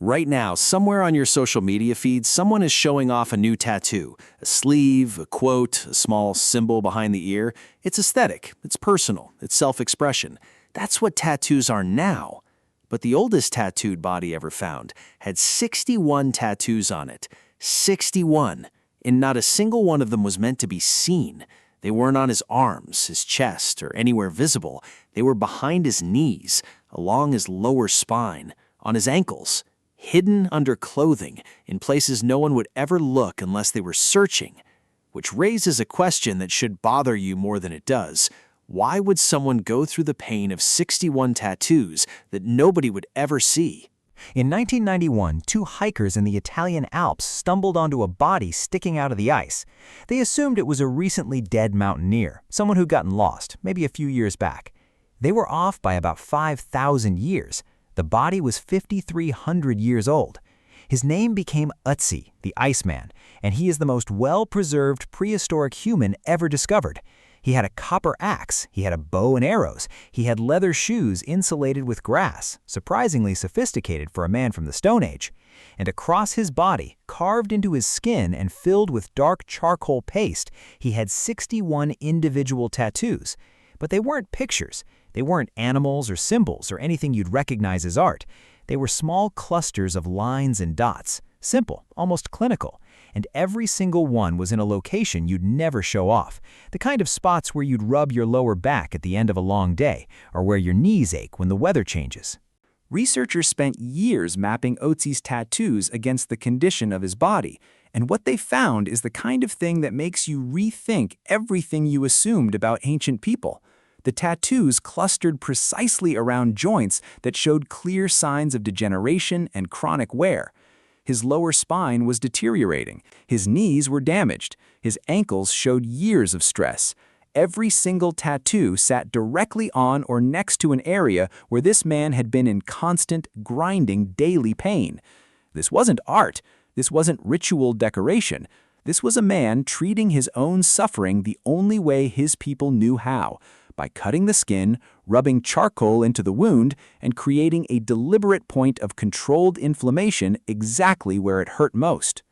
Right now, somewhere on your social media feed, someone is showing off a new tattoo. A sleeve, a quote, a small symbol behind the ear. It's aesthetic, it's personal, it's self-expression. That's what tattoos are now. But the oldest tattooed body ever found had 61 tattoos on it. 61. And not a single one of them was meant to be seen. They weren't on his arms, his chest, or anywhere visible. They were behind his knees, along his lower spine, on his ankles, hidden under clothing, in places no one would ever look unless they were searching. Which raises a question that should bother you more than it does. Why would someone go through the pain of 61 tattoos that nobody would ever see? In 1991, two hikers in the Italian Alps stumbled onto a body sticking out of the ice. They assumed it was a recently dead mountaineer, someone who'd gotten lost, maybe a few years back. They were off by about 5,000 years. The body was 5,300 years old. His name became Ötzi, the Iceman, and he is the most well-preserved prehistoric human ever discovered. He had a copper axe, he had a bow and arrows, he had leather shoes insulated with grass, surprisingly sophisticated for a man from the Stone Age. And across his body, carved into his skin and filled with dark charcoal paste, he had 61 individual tattoos. But they weren't pictures. They weren't animals or symbols or anything you'd recognize as art. They were small clusters of lines and dots, simple, almost clinical. And every single one was in a location you'd never show off, the kind of spots where you'd rub your lower back at the end of a long day, or where your knees ache when the weather changes. Researchers spent years mapping Ötzi's tattoos against the condition of his body, and what they found is the kind of thing that makes you rethink everything you assumed about ancient people. The tattoos clustered precisely around joints that showed clear signs of degeneration and chronic wear. His lower spine was deteriorating, his knees were damaged, his ankles showed years of stress. Every single tattoo sat directly on or next to an area where this man had been in constant, grinding, daily pain. This wasn't art, this wasn't ritual decoration. This was a man treating his own suffering the only way his people knew how, by cutting the skin, rubbing charcoal into the wound, and creating a deliberate point of controlled inflammation exactly where it hurt most.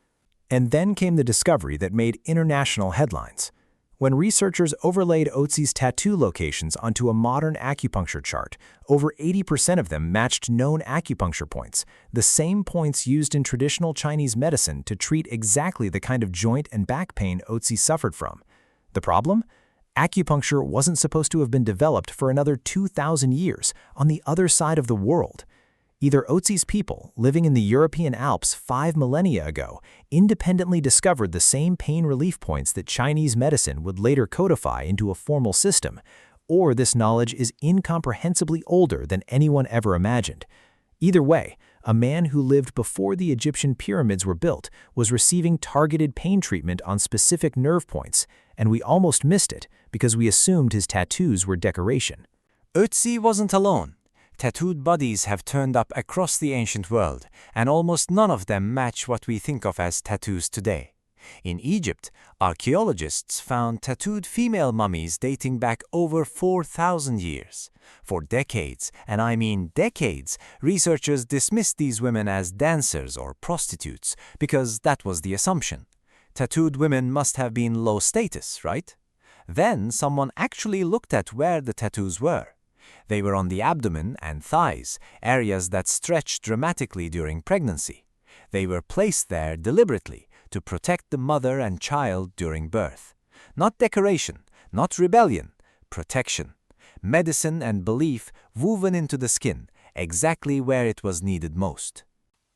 And then came the discovery that made international headlines. When researchers overlaid Ötzi's tattoo locations onto a modern acupuncture chart, over 80% of them matched known acupuncture points, the same points used in traditional Chinese medicine to treat exactly the kind of joint and back pain Ötzi suffered from. The problem? Acupuncture wasn't supposed to have been developed for another 2,000 years on the other side of the world. Either Ötzi's people, living in the European Alps 5 millennia ago, independently discovered the same pain relief points that Chinese medicine would later codify into a formal system, or this knowledge is incomprehensibly older than anyone ever imagined. Either way, a man who lived before the Egyptian pyramids were built was receiving targeted pain treatment on specific nerve points, and we almost missed it because we assumed his tattoos were decoration. Ötzi wasn't alone. Tattooed bodies have turned up across the ancient world, and almost none of them match what we think of as tattoos today. In Egypt, archaeologists found tattooed female mummies dating back over 4,000 years. For decades, and I mean decades, researchers dismissed these women as dancers or prostitutes because that was the assumption. Tattooed women must have been low status, right? Then someone actually looked at where the tattoos were. They were on the abdomen and thighs, areas that stretched dramatically during pregnancy. They were placed there deliberately to protect the mother and child during birth. Not decoration, not rebellion, protection. Medicine and belief woven into the skin, exactly where it was needed most.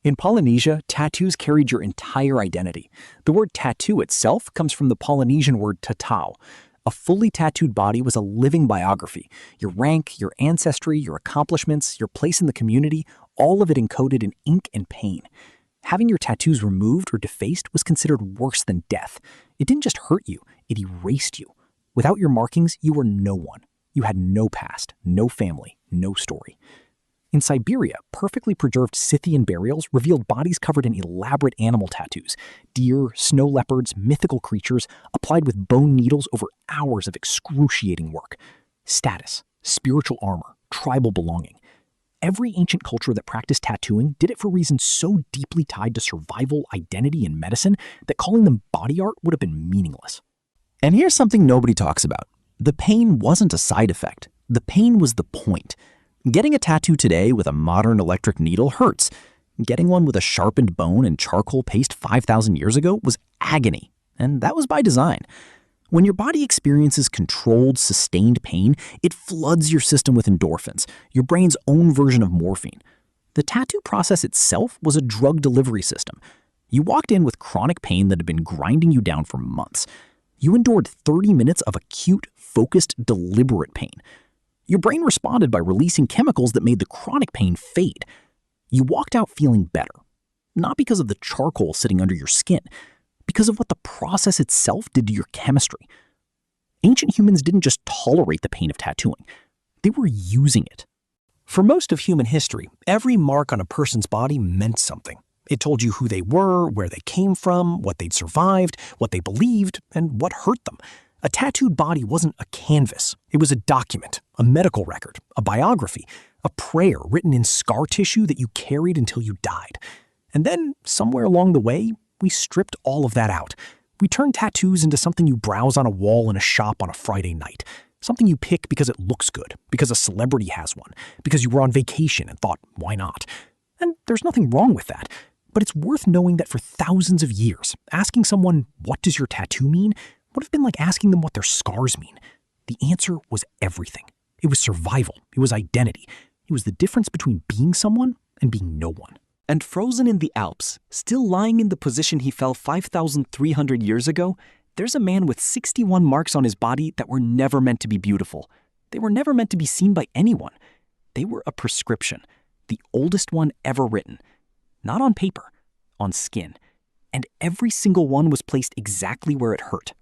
In Polynesia, tattoos carried your entire identity. The word tattoo itself comes from the Polynesian word tatau. A fully tattooed body was a living biography. Your rank, your ancestry, your accomplishments, your place in the community, all of it encoded in ink and pain. Having your tattoos removed or defaced was considered worse than death. It didn't just hurt you, it erased you. Without your markings, you were no one. You had no past, no family, no story. In Siberia, perfectly preserved Scythian burials revealed bodies covered in elaborate animal tattoos, deer, snow leopards, mythical creatures, applied with bone needles over hours of excruciating work. Status, spiritual armor, tribal belonging. Every ancient culture that practiced tattooing did it for reasons so deeply tied to survival, identity, and medicine that calling them body art would have been meaningless. And here's something nobody talks about. The pain wasn't a side effect. The pain was the point. Getting a tattoo today with a modern electric needle hurts. Getting one with a sharpened bone and charcoal paste 5,000 years ago was agony, and that was by design. When your body experiences controlled, sustained pain, it floods your system with endorphins, your brain's own version of morphine. The tattoo process itself was a drug delivery system. You walked in with chronic pain that had been grinding you down for months. You endured 30 minutes of acute, focused, deliberate pain. Your brain responded by releasing chemicals that made the chronic pain fade. You walked out feeling better, not because of the charcoal sitting under your skin, because of what the process itself did to your chemistry. Ancient humans didn't just tolerate the pain of tattooing. They were using it. For most of human history, every mark on a person's body meant something. It told you who they were, where they came from, what they'd survived, what they believed, and what hurt them. A tattooed body wasn't a canvas. It was a document, a medical record, a biography, a prayer written in scar tissue that you carried until you died. And then, somewhere along the way, we stripped all of that out. We turned tattoos into something you browse on a wall in a shop on a Friday night. Something you pick because it looks good, because a celebrity has one, because you were on vacation and thought, why not? And there's nothing wrong with that. But it's worth knowing that for thousands of years, asking someone, what does your tattoo mean, would have been like asking them what their scars mean. The answer was everything. It was survival. It was identity. It was the difference between being someone and being no one. And frozen in the Alps, still lying in the position he fell 5,300 years ago, there's a man with 61 marks on his body that were never meant to be beautiful. They were never meant to be seen by anyone. They were a prescription, the oldest one ever written. Not on paper, on skin. And every single one was placed exactly where it hurt.